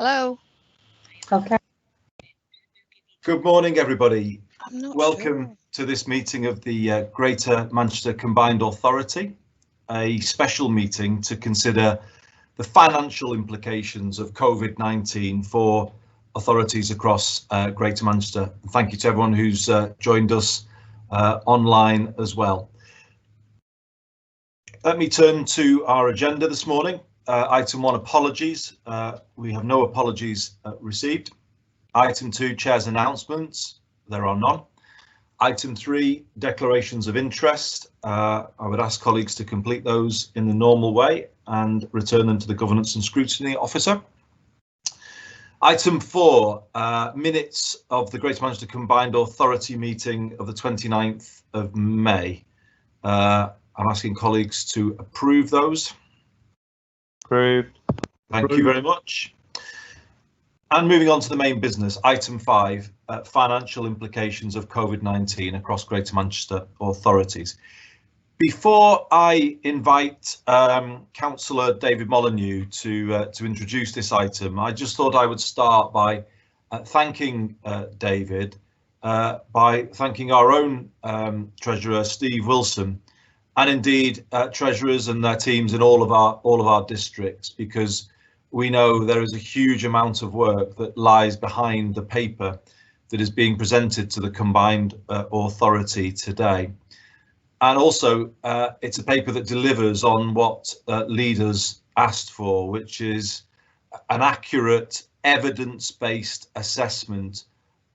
Hello. Okay. Good morning, everybody. I'm not Welcome sure. to this meeting of the Greater Manchester Combined Authority, a special meeting to consider the financial implications of COVID-19 for authorities across Greater Manchester. Thank you to everyone who's joined us online as well. Let me turn to our agenda this morning. Item 1, apologies. We have no apologies received. Item 2, Chair's announcements. There are none. Item 3, declarations of interest. I would ask colleagues to complete those in the normal way and return them to the Governance and Scrutiny Officer. Item 4, minutes of the Greater Manchester Combined Authority meeting of the 29th of May. I'm asking colleagues to approve those. Approved. Thank you very much. And moving on to the main business, item 5, financial implications of COVID-19 across Greater Manchester authorities. Before I invite Councillor David Molyneux to introduce this item, I just thought I would start by thanking David, by thanking our own Treasurer, Steve Wilson, and indeed treasurers and their teams in all of our districts, because we know there is a huge amount of work that lies behind the paper that is being presented to the combined authority today. And also, it's a paper that delivers on what leaders asked for, which is an accurate, evidence-based assessment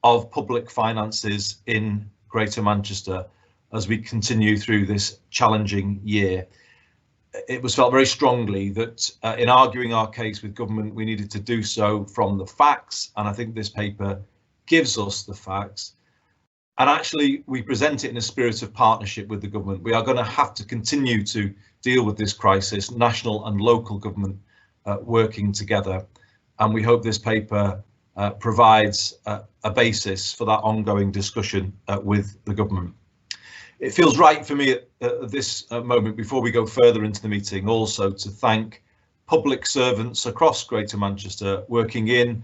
of public finances in Greater Manchester as we continue through this challenging year. It was felt very strongly that in arguing our case with government, we needed to do so from the facts, and I think this paper gives us the facts. And actually, we present it in a spirit of partnership with the government. We are going to have to continue to deal with this crisis, national and local government working together, and we hope this paper provides a basis for that ongoing discussion with the government. It feels right for me at this moment, before we go further into the meeting, also to thank public servants across Greater Manchester working in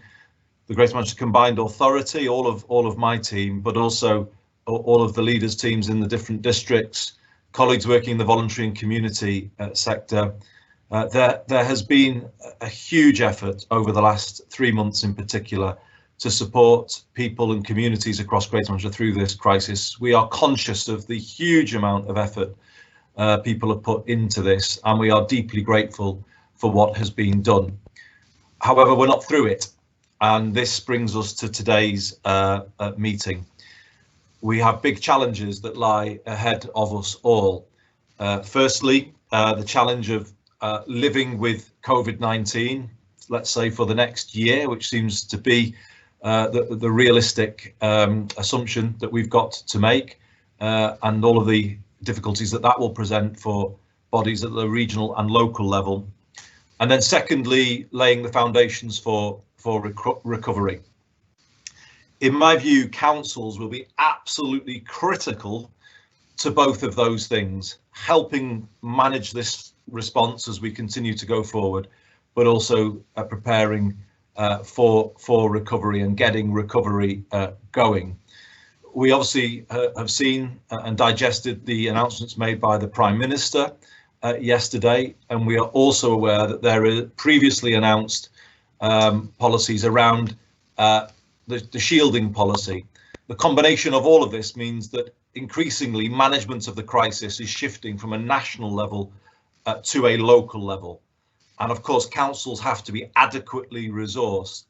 the Greater Manchester Combined Authority, all of my team, but also all of the leaders' teams in the different districts, colleagues working in the voluntary and community sector. There has been a huge effort over the last 3 months in particular to support people and communities across Greater Manchester through this crisis. We are conscious of the huge amount of effort people have put into this, and we are deeply grateful for what has been done. However, we're not through it, and this brings us to today's meeting. We have big challenges that lie ahead of us all. Firstly, the challenge of living with COVID-19, let's say for the next year, which seems to be the realistic assumption that we've got to make, and all of the difficulties that will present for bodies at the regional and local level. And then secondly, laying the foundations for recovery. In my view, councils will be absolutely critical to both of those things, helping manage this response as we continue to go forward, but also preparing for recovery and getting recovery going. We obviously have seen and digested the announcements made by the Prime Minister yesterday, and we are also aware that there are previously announced policies around the shielding policy. The combination of all of this means that increasingly management of the crisis is shifting from a national level to a local level. And of course, councils have to be adequately resourced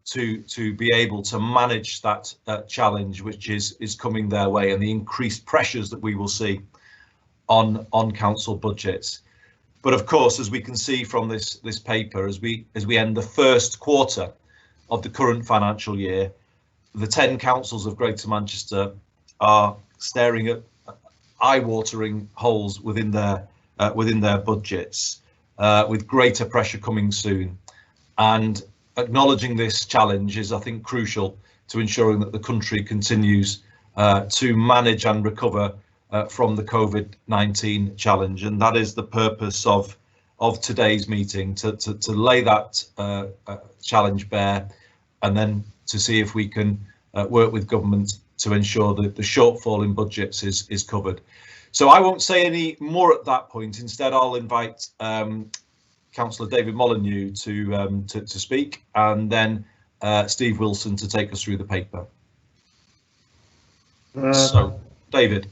to be able to manage that challenge, which is coming their way, and the increased pressures that we will see on council budgets. But of course, as we can see from this paper, as we end the first quarter of the current financial year, the 10 councils of Greater Manchester are staring at eye-watering holes within their budgets, with greater pressure coming soon. And acknowledging this challenge is, I think, crucial to ensuring that the country continues to manage and recover from the COVID-19 challenge. And that is the purpose of of today's meeting to lay that challenge bare, and then to see if we can work with government to ensure that the shortfall in budgets is covered. So I won't say any more at that point. Instead, I'll invite Councillor David Molyneux to speak, and then Steve Wilson to take us through the paper. So, David.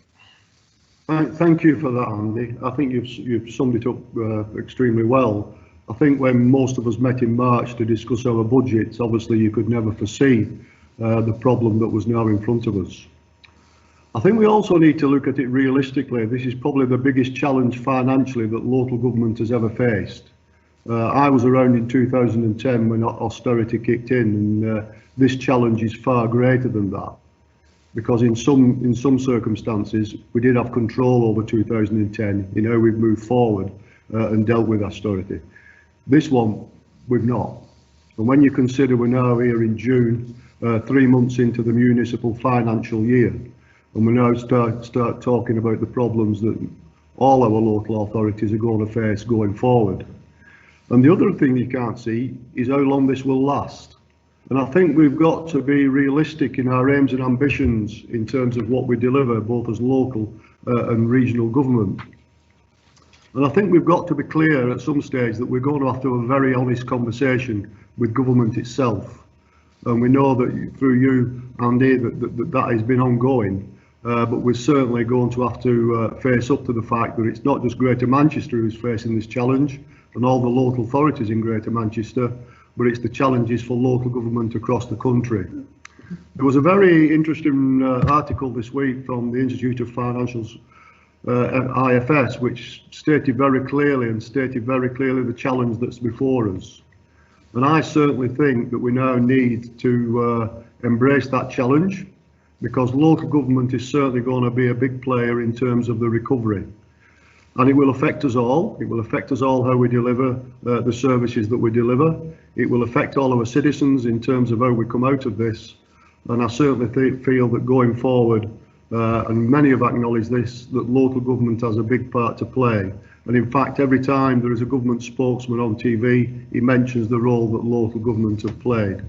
Thank you for that, Andy. I think you've summed it up extremely well. I think when most of us met in March to discuss our budgets, obviously you could never foresee the problem that was now in front of us. I think we also need to look at it realistically. This is probably the biggest challenge financially that local government has ever faced. I was around in 2010 when austerity kicked in, and this challenge is far greater than that, because in some circumstances we did have control over 2010. You know, we've moved forward and dealt with austerity. This one we've not. And when you consider we're now here in June, 3 months into the municipal financial year, and we now start talking about the problems that all our local authorities are going to face going forward. And the other thing you can't see is how long this will last. And I think we've got to be realistic in our aims and ambitions in terms of what we deliver, both as local and regional government. And I think we've got to be clear at some stage that we're going to have to have a very honest conversation with government itself. And we know that through you, Andy, that has been ongoing. But we're certainly going to have to face up to the fact that it's not just Greater Manchester who's facing this challenge and all the local authorities in Greater Manchester, but it's the challenges for local government across the country. There was a very interesting article this week from the Institute of Financials, IFS, which stated very clearly the challenge that's before us. And I certainly think that we now need to embrace that challenge, because local government is certainly going to be a big player in terms of the recovery. And it will affect us all. It will affect us all how we deliver the services that we deliver. It will affect all our citizens in terms of how we come out of this. And I certainly feel that going forward, and many have acknowledged this, that local government has a big part to play. And in fact, every time there is a government spokesman on TV, he mentions the role that local government have played.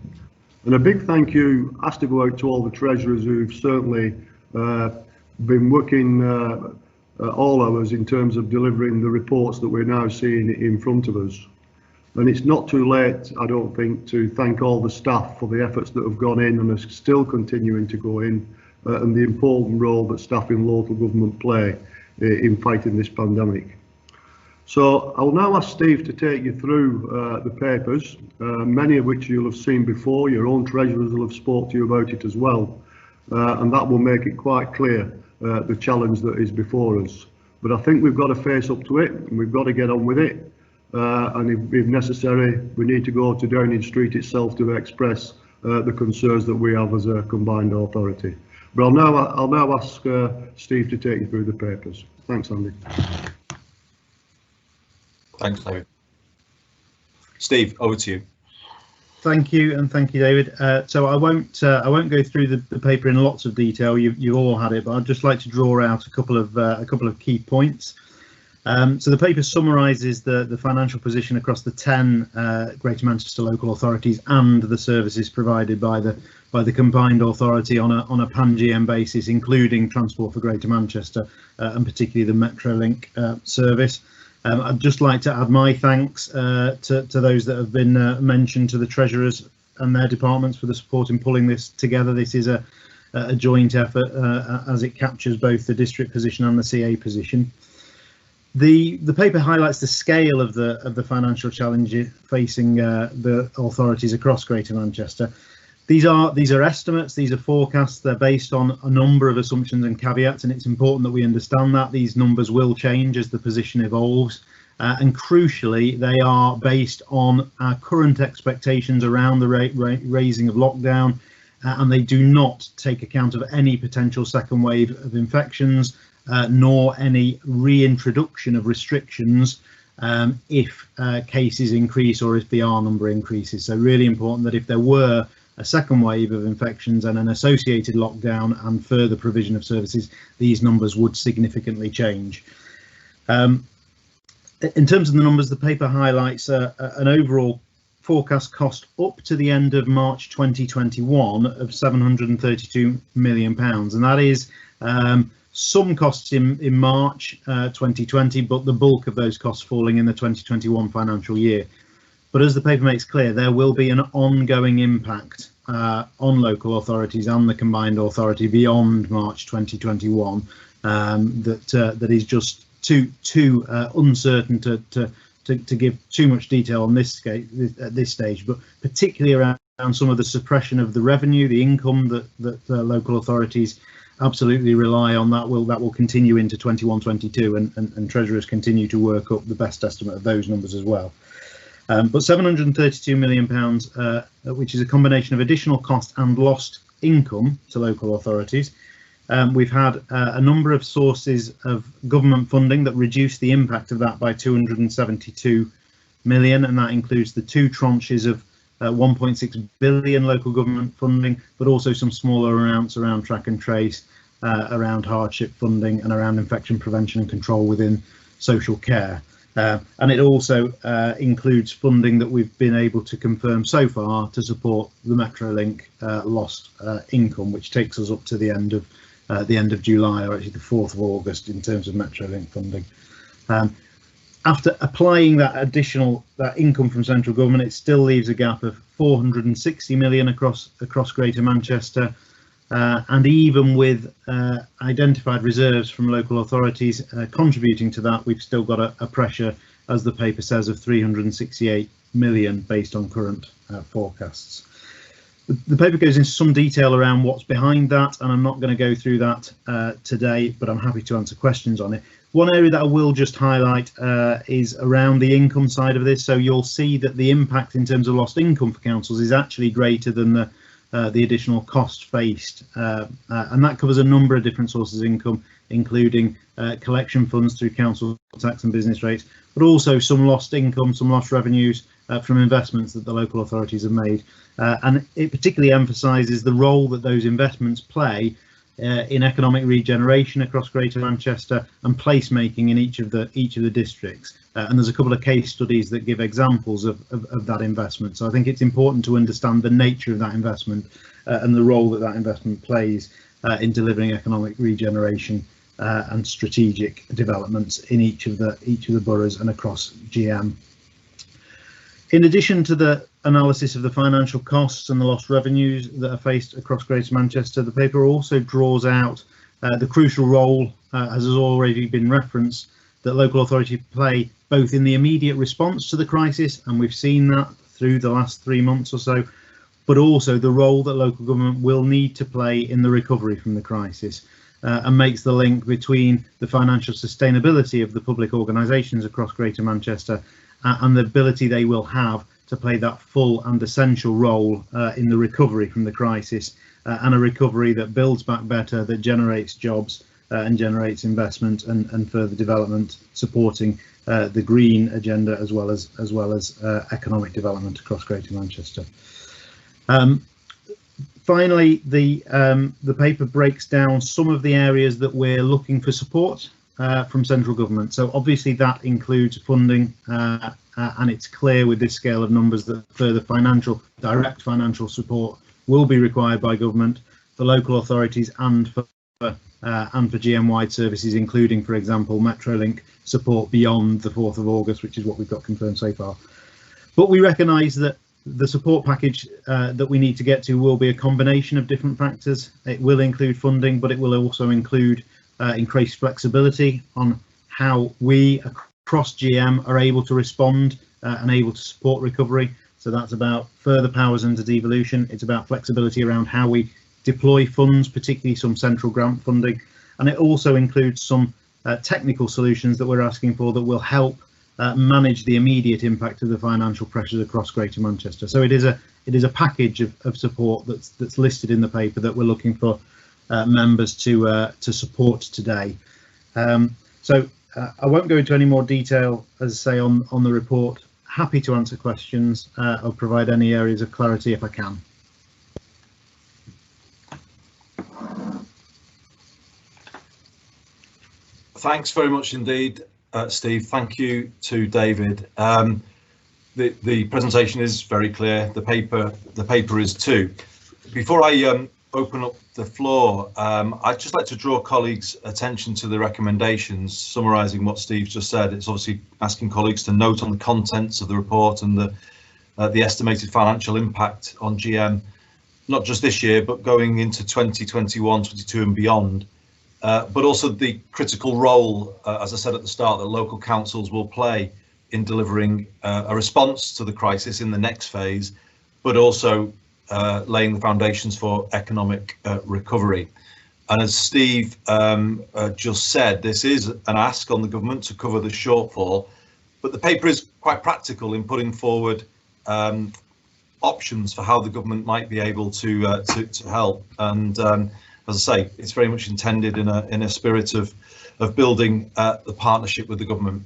And a big thank you has to go out to all the treasurers who've certainly been working all hours in terms of delivering the reports that we're now seeing in front of us. And it's not too late, I don't think, to thank all the staff for the efforts that have gone in and are still continuing to go in, and the important role that staff in local government play in fighting this pandemic. So I'll now ask Steve to take you through the papers, many of which you'll have seen before. Your own treasurers will have spoke to you about it as well, and that will make it quite clear the challenge that is before us. But I think we've got to face up to it, and we've got to get on with it. And if necessary, we need to go to Downing Street itself to express the concerns that we have as a combined authority. But I'll now ask Steve to take you through the papers. Thanks, Andy. Thanks, David. Steve, over to you. Thank you, and thank you, David. So I won't go through the paper in lots of detail. You all had it, but I'd just like to draw out a couple of key points. So the paper summarises the financial position across the 10 Greater Manchester local authorities and the services provided by the combined authority on a pan-GM basis, including Transport for Greater Manchester and particularly the Metrolink service. I'd just like to add my thanks to those that have been mentioned, to the treasurers and their departments for the support in pulling this together. This is a joint effort as it captures both the district position and the CA position. The paper highlights the scale of the financial challenge facing the authorities across Greater Manchester. These are estimates, these are forecasts, they're based on a number of assumptions and caveats, and it's important that we understand that these numbers will change as the position evolves, and crucially they are based on our current expectations around the raising of lockdown, and they do not take account of any potential second wave of infections, nor any reintroduction of restrictions if cases increase or if the R number increases. So really important that if there were a second wave of infections and an associated lockdown and further provision of services, these numbers would significantly change. In terms of the numbers, the paper highlights an overall forecast cost up to the end of March 2021 of £732 million, and that is some costs in March 2020, but the bulk of those costs falling in the 2021 financial year. But as the paper makes clear, there will be an ongoing impact on local authorities and the combined authority beyond March 2021 that is just too uncertain to give too much detail on at this stage, but particularly around some of the suppression of the revenue, the income that local authorities absolutely rely on. That will continue into 21-22, and treasurers continue to work up the best estimate of those numbers as well. But £732 million, which is a combination of additional cost and lost income to local authorities. We've had a number of sources of government funding that reduce the impact of that by 272 million, and that includes the two tranches of 1.6 billion local government funding, but also some smaller amounts around track and trace, around hardship funding, and around infection prevention and control within social care. And it also includes funding that we've been able to confirm so far to support the Metrolink lost income, which takes us up to the end of July, or actually the 4th of August in terms of Metrolink funding. After applying that income from central government, it still leaves a gap of 460 million across Greater Manchester, and even with identified reserves from local authorities contributing to that, we've still got a pressure, as the paper says, of 368 million based on current forecasts. The paper goes into some detail around what's behind that, and I'm not going to go through that today, but I'm happy to answer questions on it. One area that I will just highlight is around the income side of this. So you'll see that the impact in terms of lost income for councils is actually greater than the additional cost faced, and that covers a number of different sources of income, including collection funds through council tax and business rates, but also some lost income, some lost revenues from investments that the local authorities have made. And it particularly emphasises the role that those investments play in economic regeneration across Greater Manchester and placemaking in each of the districts. And there's a couple of case studies that give examples of that investment. So I think it's important to understand the nature of that investment and the role that investment plays in delivering economic regeneration and strategic developments in each of the boroughs and across GM. In addition to the analysis of the financial costs and the lost revenues that are faced across Greater Manchester, the paper also draws out the crucial role, as has already been referenced, that local authorities play both in the immediate response to the crisis, and we've seen that through the last 3 months or so, but also the role that local government will need to play in the recovery from the crisis, and makes the link between the financial sustainability of the public organisations across Greater Manchester and the ability they will have to play that full and essential role in the recovery from the crisis, and a recovery that builds back better, that generates jobs and generates investment and further development, supporting the green agenda as well as economic development across Greater Manchester. Finally, the paper breaks down some of the areas that we're looking for support from central government. So obviously that includes funding, and it's clear with this scale of numbers that further direct financial support will be required by government for local authorities and for GM-wide services, including, for example, Metrolink support beyond the 4th of August, which is what we've got confirmed so far. But we recognise that the support package that we need to get to will be a combination of different factors. It will include funding, but it will also include increased flexibility on how we across GM are able to respond and able to support recovery. So that's about further powers under devolution. It's about flexibility around how we deploy funds, particularly some central grant funding, and it also includes some technical solutions that we're asking for that will help manage the immediate impact of the financial pressures across Greater Manchester. So it is a package of support that's listed in the paper that we're looking for members to support today. So I won't go into any more detail, as I say, on the report. Happy to answer questions or provide any areas of clarity if I can. Thanks very much indeed, Steve. Thank you to David. The presentation is very clear. The paper is too. Before I open up the floor, I'd just like to draw colleagues' attention to the recommendations, summarising what Steve just said. It's obviously asking colleagues to note on the contents of the report and the estimated financial impact on GM, not just this year, but going into 2021, 22 and beyond. But also the critical role, as I said at the start, that local councils will play in delivering a response to the crisis in the next phase, but also laying the foundations for economic recovery. And as Steve just said, this is an ask on the government to cover the shortfall, but the paper is quite practical in putting forward options for how the government might be able to help. And as I say, it's very much intended in a spirit of building the partnership with the government.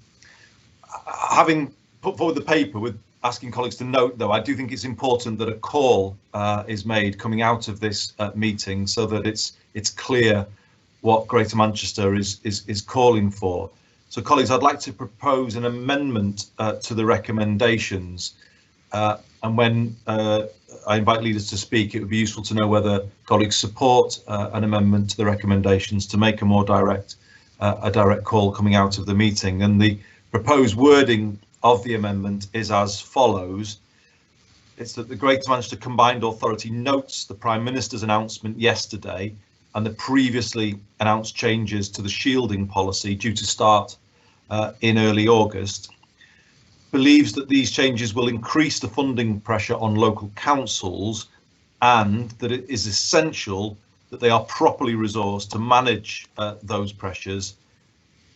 Having put forward the paper with asking colleagues to note, though, I do think it's important that a call is made coming out of this meeting so that it's clear what Greater Manchester is calling for. So, colleagues, I'd like to propose an amendment to the recommendations, and when I invite leaders to speak, it would be useful to know whether colleagues support an amendment to the recommendations to make a more direct call coming out of the meeting. And the proposed wording of the amendment is as follows. It's that the Greater Manchester Combined Authority notes the Prime Minister's announcement yesterday and the previously announced changes to the shielding policy due to start in early August, believes that these changes will increase the funding pressure on local councils and that it is essential that they are properly resourced to manage those pressures,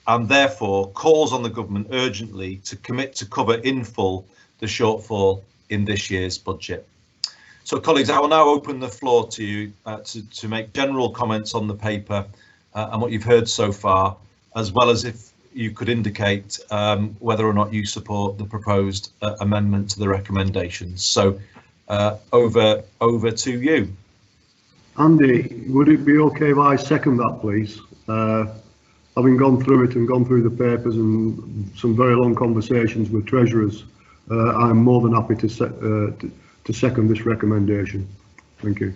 and therefore calls on the government urgently to commit to cover in full the shortfall in this year's budget. So, colleagues, I will now open the floor to you to make general comments on the paper and what you've heard so far, as well as if you could indicate whether or not you support the proposed amendment to the recommendations. So over to you. Andy, would it be okay if I second that, please? Having gone through it and gone through the papers and some very long conversations with treasurers, I'm more than happy to second this recommendation. Thank you.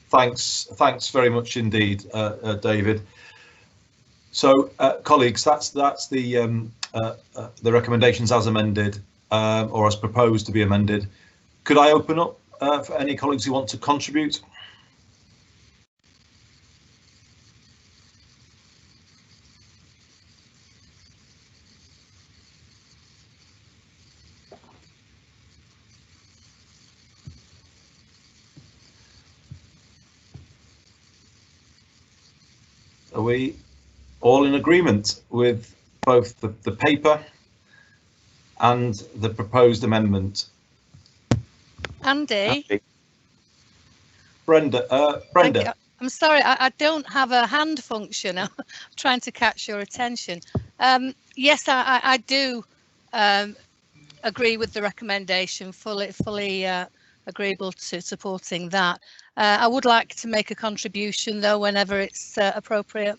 Thanks very much indeed, David. So, colleagues, that's the recommendations as amended or as proposed to be amended. Could I open up for any colleagues who want to contribute? Are we all in agreement with both the paper and the proposed amendment? Andy? Brenda. I'm sorry, I don't have a hand function. I'm trying to catch your attention. Yes, I do agree with the recommendation, fully agreeable to supporting that. I would like to make a contribution, though, whenever it's appropriate.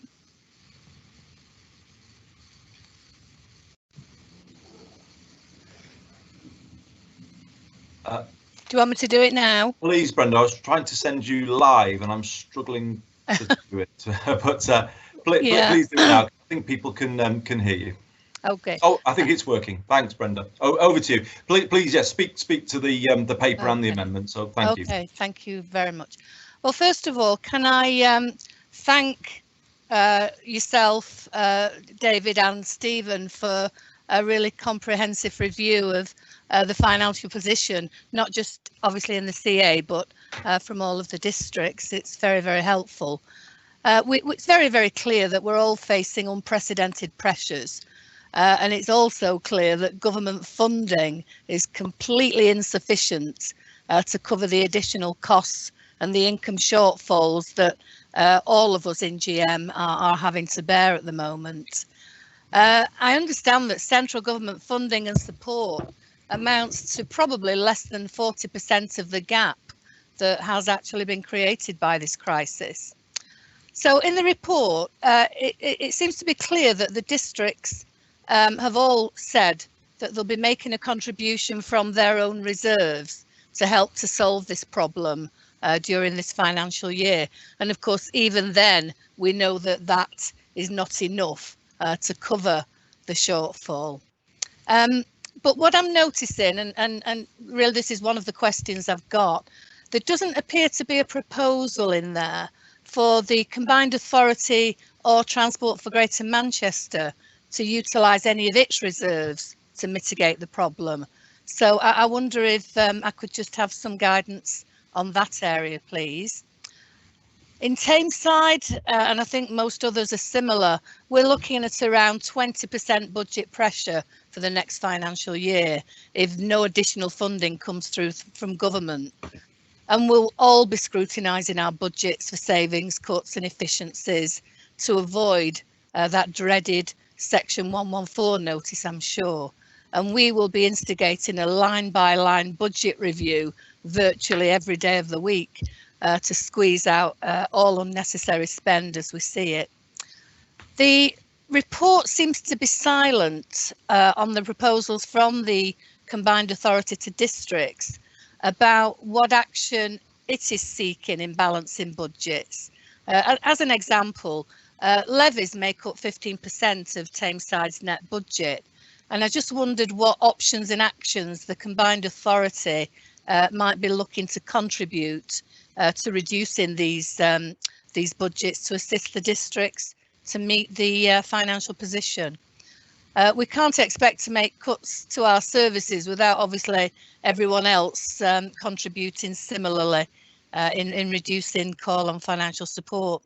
Do you want me to do it now? Please, Brenda. I was trying to send you live, and I'm struggling to do it. But please do it now. I think people can hear you. Okay. Oh, I think it's working. Thanks, Brenda. Over to you. Please, yes, speak to the paper and the amendment. So thank you. Okay, thank you very much. Well, first of all, can I thank yourself, David and Stephen, for a really comprehensive review of the financial position, not just obviously in the CA, but from all of the districts. It's very, very helpful. It's very, very clear that we're all facing unprecedented pressures. And it's also clear that government funding is completely insufficient to cover the additional costs and the income shortfalls that all of us in GM are having to bear at the moment. I understand that central government funding and support amounts to probably less than 40% of the gap that has actually been created by this crisis. So in the report, it seems to be clear that the districts have all said that they'll be making a contribution from their own reserves to help to solve this problem during this financial year. And of course, even then, we know that that is not enough to cover the shortfall. But what I'm noticing, and really this is one of the questions I've got, there doesn't appear to be a proposal in there for the Combined Authority or Transport for Greater Manchester to utilise any of its reserves to mitigate the problem. So I wonder if I could just have some guidance on that area, please. In Tameside, and I think most others are similar, we're looking at around 20% budget pressure for the next financial year if no additional funding comes through from government. And we'll all be scrutinising our budgets for savings, cuts and efficiencies to avoid that dreaded Section 114 notice, I'm sure. And we will be instigating a line-by-line budget review virtually every day of the week to squeeze out all unnecessary spend as we see it. The report seems to be silent on the proposals from the Combined Authority to districts about what action it is seeking in balancing budgets. As an example, levies make up 15% of Tameside's net budget. And I just wondered what options and actions the Combined Authority might be looking to contribute to reducing these budgets to assist the districts to meet the financial position. We can't expect to make cuts to our services without obviously everyone else contributing similarly in reducing call on financial support.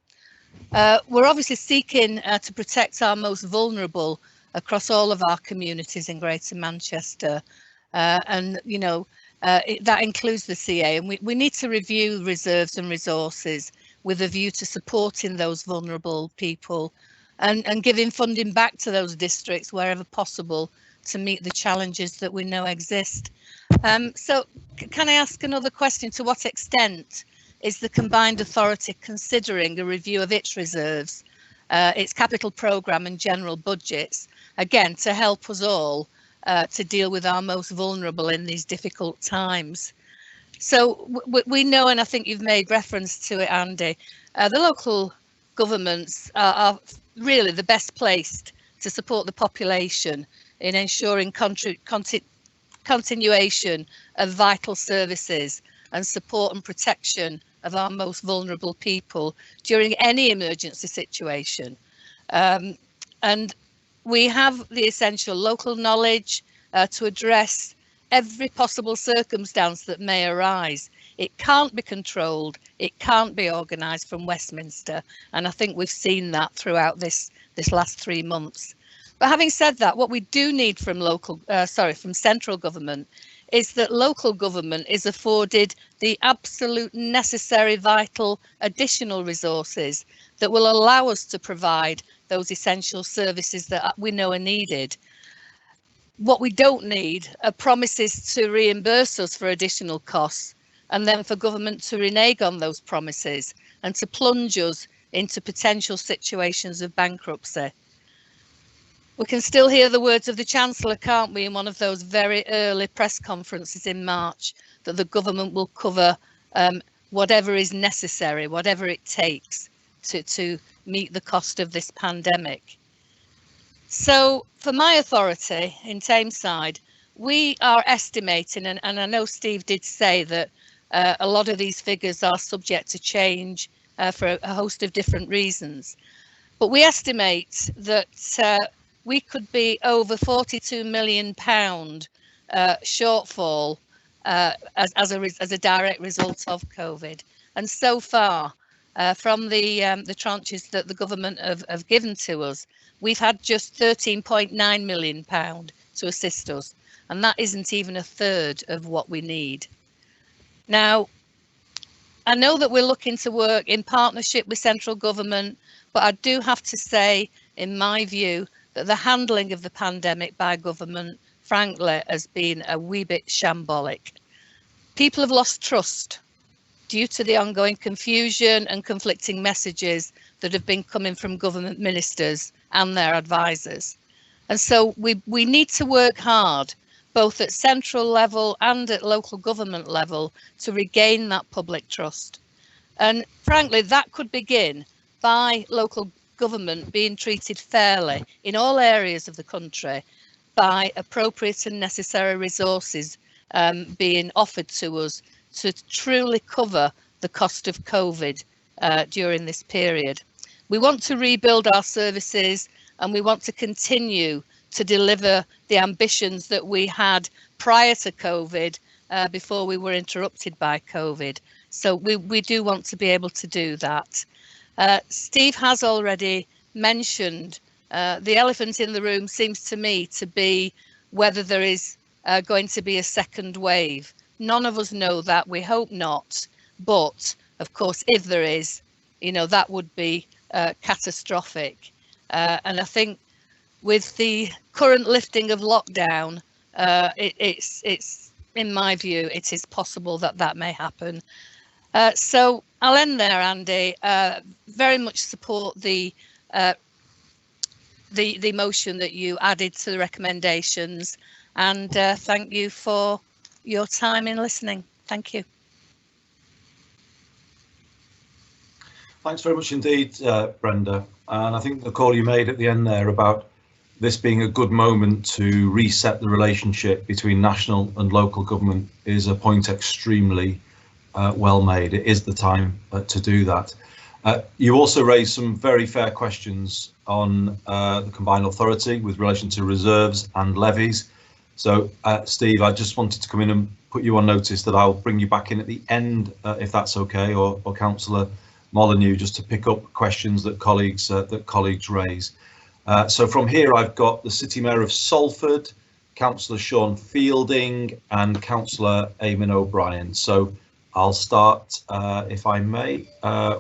We're obviously seeking to protect our most vulnerable across all of our communities in Greater Manchester, and you know that includes the CA, and we need to review reserves and resources with a view to supporting those vulnerable people and giving funding back to those districts wherever possible to meet the challenges that we know exist. So can I ask another question? To what extent is the Combined Authority considering a review of its reserves, its capital programme and general budgets, again, to help us all to deal with our most vulnerable in these difficult times? So we know, and I think you've made reference to it, Andy, the local governments are really the best placed to support the population in ensuring continuation of vital services and support and protection of our most vulnerable people during any emergency situation. And we have the essential local knowledge to address every possible circumstance that may arise. It can't be controlled, it can't be organised from Westminster, and I think we've seen that throughout this last 3 months. But having said that, what we do need from from central government is that local government is afforded the absolute necessary vital additional resources that will allow us to provide those essential services that we know are needed. What we don't need are promises to reimburse us for additional costs and then for government to renege on those promises and to plunge us into potential situations of bankruptcy. We can still hear the words of the Chancellor, can't we, in one of those very early press conferences in March, that the government will cover whatever is necessary, whatever it takes to meet the cost of this pandemic. So for my authority in Tameside, we are estimating, and I know Steve did say that a lot of these figures are subject to change for a host of different reasons, but we estimate that we could be over £42 million shortfall as a direct result of COVID. And so far, from the tranches that the government have given to us, we've had just £13.9 million to assist us, and that isn't even a third of what we need. Now, I know that we're looking to work in partnership with central government, but I do have to say, in my view, that the handling of the pandemic by government, frankly, has been a wee bit shambolic. People have lost trust due to the ongoing confusion and conflicting messages that have been coming from government ministers and their advisors. And so we need to work hard, both at central level and at local government level, to regain that public trust. And frankly, that could begin by local government being treated fairly in all areas of the country, by appropriate and necessary resources being offered to us to truly cover the cost of COVID during this period. We want to rebuild our services, and we want to continue to deliver the ambitions that we had prior to COVID, before we were interrupted by COVID. So we do want to be able to do that. Steve has already mentioned the elephant in the room seems to me to be whether there is going to be a second wave. None of us know that. We hope not. But of course, if there is, you know, that would be catastrophic. And I think with the current lifting of lockdown, it's in my view, it is possible that that may happen. So I'll end there, Andy. Very much support the motion that you added to the recommendations, and thank you for your time in listening. Thank you. Thanks very much indeed, Brenda. And I think the call you made at the end there about this being a good moment to reset the relationship between national and local government is a point extremely well made. It is the time to do that. You also raised some very fair questions on the combined authority with relation to reserves and levies. So, Steve, I just wanted to come in and put you on notice that I'll bring you back in at the end, if that's okay, or Councillor Molyneux, just to pick up questions that colleagues raise. So from here, I've got the City Mayor of Salford, Councillor Sean Fielding, and Councillor Eamon O'Brien. So I'll start, if I may,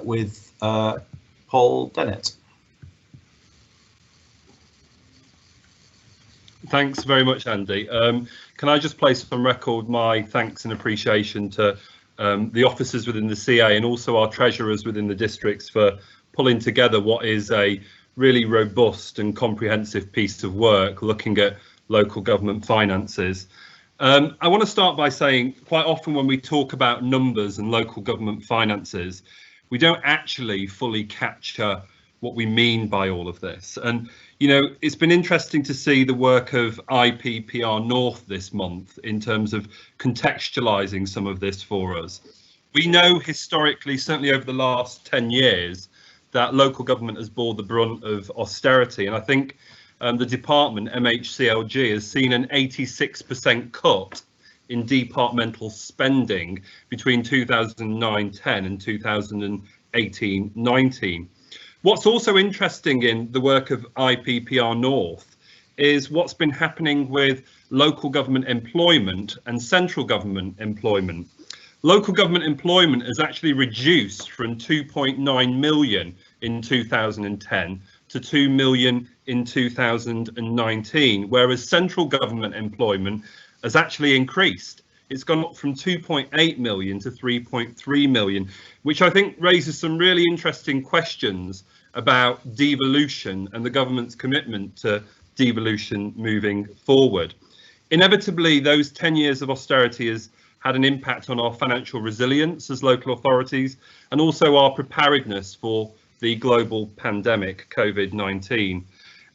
with Paul Dennett. Thanks very much, Andy. Can I just place on record my thanks and appreciation to the officers within the CA and also our treasurers within the districts for pulling together what is a really robust and comprehensive piece of work looking at local government finances. I want to start by saying quite often when we talk about numbers and local government finances, we don't actually fully capture what we mean by all of this. And, you know, it's been interesting to see the work of IPPR North this month in terms of contextualising some of this for us. We know historically, certainly over the last 10 years, that local government has bore the brunt of austerity. And I think the department, MHCLG, has seen an 86% cut in departmental spending between 2009-10 and 2018-19. What's also interesting in the work of IPPR North is what's been happening with local government employment and central government employment. Local government employment has actually reduced from 2.9 million in 2010 to 2 million in 2019, whereas central government employment has actually increased. It's gone up from 2.8 million to 3.3 million, which I think raises some really interesting questions about devolution and the government's commitment to devolution moving forward. Inevitably, those 10 years of austerity has had an impact on our financial resilience as local authorities and also our preparedness for the global pandemic, COVID-19.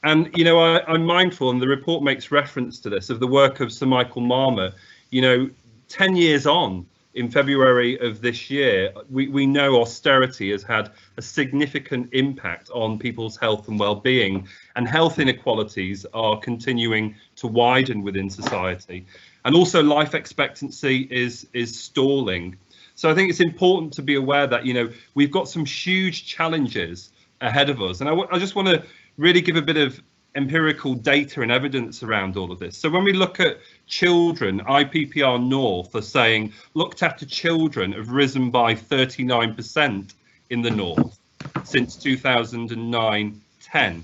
And, you know, I'm mindful, and the report makes reference to this, of the work of Sir Michael Marmer. You know, 10 years on, in February of this year, we know austerity has had a significant impact on people's health and well-being, and health inequalities are continuing to widen within society. And also life expectancy is stalling. So I think it's important to be aware that, you know, we've got some huge challenges ahead of us. And I just want to really give a bit of empirical data and evidence around all of this. So when we look at children, IPPR North are saying looked after children have risen by 39% in the North since 2009-10.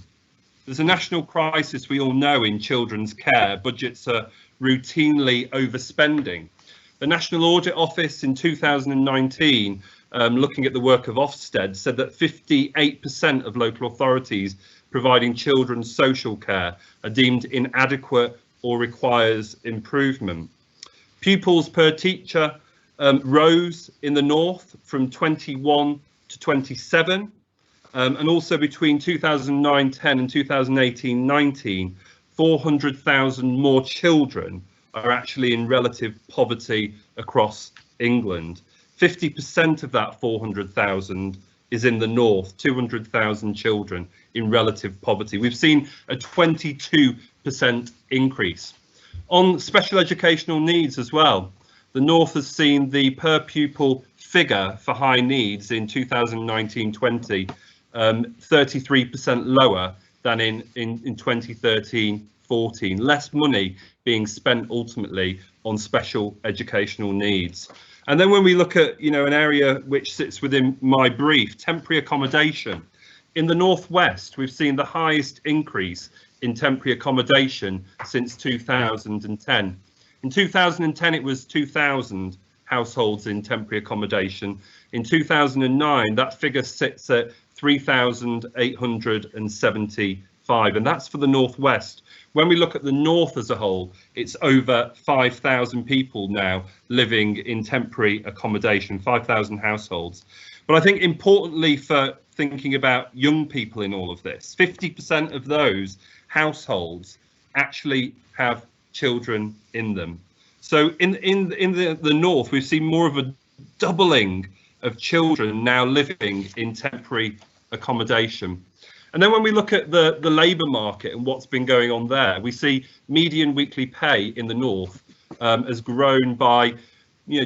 There's a national crisis, we all know, in children's care. Budgets are routinely overspending. The National Audit Office in 2019 looking at the work of Ofsted, said that 58% of local authorities providing children's social care are deemed inadequate or requires improvement. Pupils per teacher rose in the north from 21 to 27, and also between 2009-10 and 2018-19, 400,000 more children are actually in relative poverty across England. 50% of that 400,000 is in the north, 200,000 children in relative poverty. We've seen a 22% increase. On special educational needs as well, the north has seen the per pupil figure for high needs in 2019-20 33% lower than in 2013-14. Less money being spent ultimately on special educational needs. And then when we look at, an area which sits within my brief, temporary accommodation. In the northwest, we've seen the highest increase in temporary accommodation since 2010. In 2010, it was 2,000 households in temporary accommodation. In 2009, that figure sits at 3,875, and that's for the northwest. When we look at the north as a whole, it's over 5,000 people now living in temporary accommodation, 5,000 households. But I think importantly for thinking about young people in all of this, 50% of those households actually have children in them. So in the north, we've seen more of a doubling of children now living in temporary accommodation. And then when we look at the labour market and what's been going on there, we see median weekly pay in the north has grown by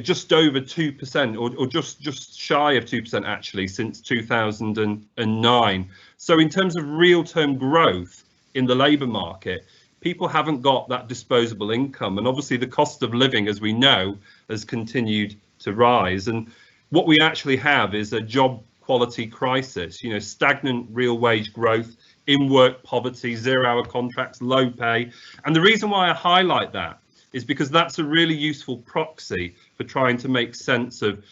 just over 2% or just shy of 2% actually since 2009. So in terms of real term growth in the labour market, people haven't got that disposable income, and obviously the cost of living, as we know, has continued to rise. And what we actually have is a job quality crisis, stagnant real wage growth, in-work poverty, zero-hour contracts, low pay. And the reason why I highlight that is because that's a really useful proxy for trying to make sense of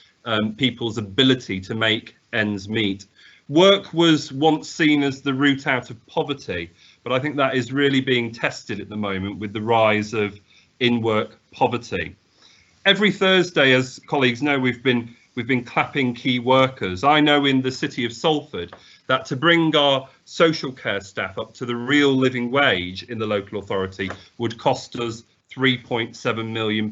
people's ability to make ends meet. Work was once seen as the route out of poverty, but I think that is really being tested at the moment with the rise of in-work poverty. Every Thursday, as colleagues know, we've been clapping key workers. I know in the city of Salford that to bring our social care staff up to the real living wage in the local authority would cost us £3.7 million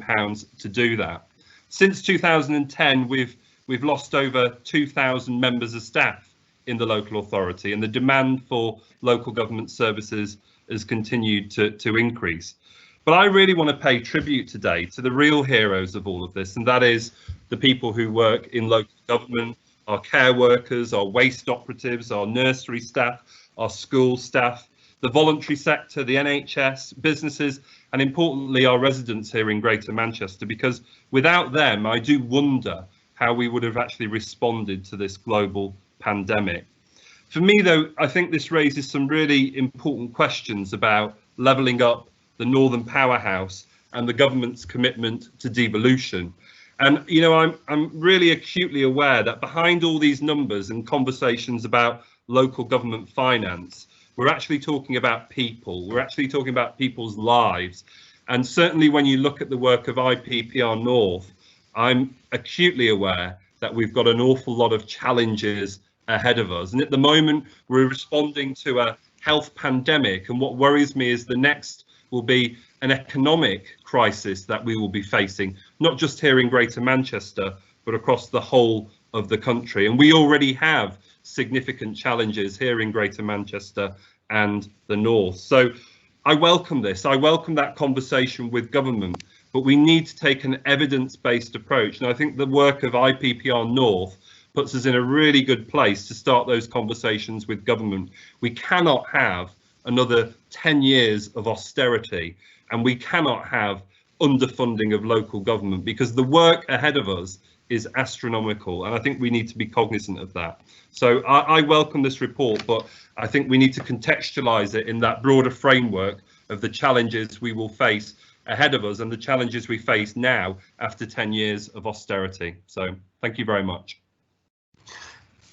to do that. Since 2010, we've lost over 2,000 members of staff in the local authority, and the demand for local government services has continued to increase. But I really want to pay tribute today to the real heroes of all of this, and that is the people who work in local government, our care workers, our waste operatives, our nursery staff, our school staff, the voluntary sector, the NHS, businesses, and importantly, our residents here in Greater Manchester, because without them, I do wonder how we would have actually responded to this global pandemic. For me, though, I think this raises some really important questions about levelling up the Northern Powerhouse and the government's commitment to devolution. And, I'm really acutely aware that behind all these numbers and conversations about local government finance, we're actually talking about people. We're actually talking about people's lives. And certainly when you look at the work of IPPR North, I'm acutely aware that we've got an awful lot of challenges ahead of us. And at the moment, we're responding to a health pandemic. And what worries me is the next will be an economic crisis that we will be facing, not just here in Greater Manchester, but across the whole of the country. And we already have significant challenges here in Greater Manchester and the North. So I welcome this. I welcome that conversation with government, but we need to take an evidence-based approach. And I think the work of IPPR North puts us in a really good place to start those conversations with government. We cannot have another 10 years of austerity, and we cannot have underfunding of local government, because the work ahead of us is astronomical, and I think we need to be cognizant of that. So I welcome this report, but I think we need to contextualise it in that broader framework of the challenges we will face ahead of us and the challenges we face now after 10 years of austerity. So thank you very much.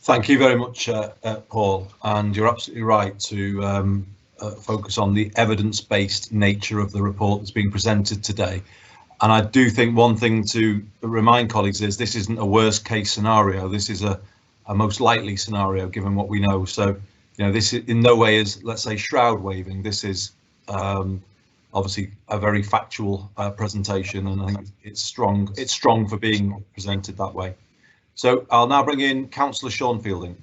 Thank you very much, Paul, and you're absolutely right to focus on the evidence-based nature of the report that's being presented today. And I do think one thing to remind colleagues is this isn't a worst case scenario. This is a most likely scenario given what we know. So, you know, this in no way is, let's say, shroud waving. This is obviously a very factual presentation, and I think it's strong. It's strong for being presented that way. So I'll now bring in Councillor Sean Fielding.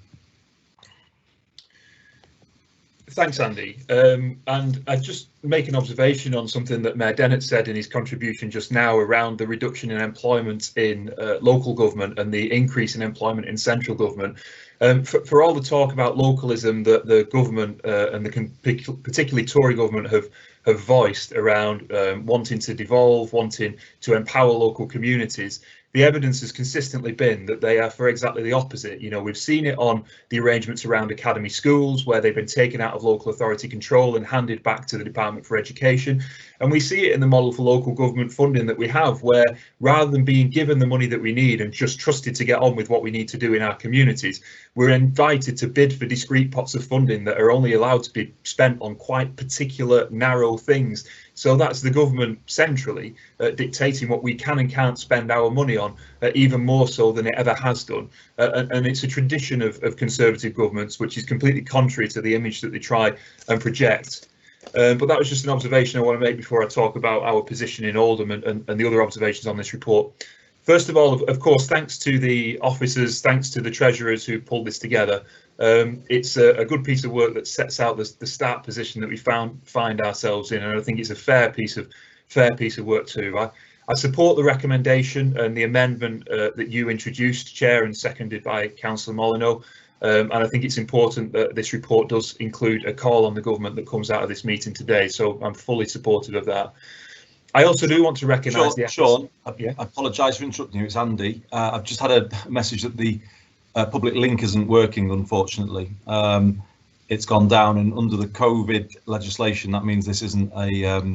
Thanks, Andy. And I just make an observation on something that Mayor Dennett said in his contribution just now around the reduction in employment in local government and the increase in employment in central government. For all the talk about localism that the government and the particularly Tory government have voiced around wanting to devolve, wanting to empower local communities, the evidence has consistently been that they are for exactly the opposite. You know, we've seen it on the arrangements around academy schools where they've been taken out of local authority control and handed back to the Department for Education. And we see it in the model for local government funding that we have, where rather than being given the money that we need and just trusted to get on with what we need to do in our communities, we're invited to bid for discrete pots of funding that are only allowed to be spent on quite particular narrow things. So that's the government centrally dictating what we can and can't spend our money on, even more so than it ever has done. And it's a tradition of Conservative governments, which is completely contrary to the image that they try and project. But that was just an observation I want to make before I talk about our position in Oldham and the other observations on this report. First of all, of course, thanks to the officers, thanks to the treasurers who pulled this together. It's a good piece of work that sets out the start position that we find ourselves in, and I think it's a fair piece of work too. I support the recommendation and the amendment that you introduced, Chair, and seconded by Councillor Molyneux. And I think it's important that this report does include a call on the government that comes out of this meeting today. So I'm fully supportive of that. I also do want to recognise Sean, I apologise for interrupting you. It's Andy. I've just had a message that the public link isn't working, unfortunately. It's gone down, and under the COVID legislation, that means this isn't a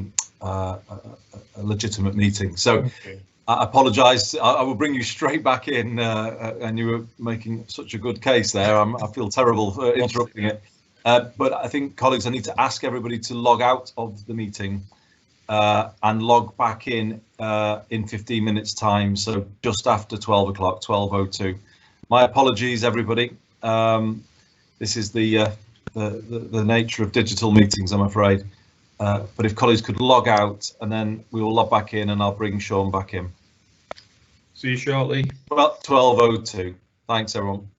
legitimate meeting. So okay. I apologise. I will bring you straight back in, and you were making such a good case there. I feel terrible for interrupting it. But I think, colleagues, I need to ask everybody to log out of the meeting and log back in 15 minutes time, so just after 12 o'clock, 12:02. My apologies, everybody. This is the nature of digital meetings, I'm afraid. But if colleagues could log out, and then we will log back in, and I'll bring Sean back in. See you shortly. Well, 12:02. Thanks, everyone.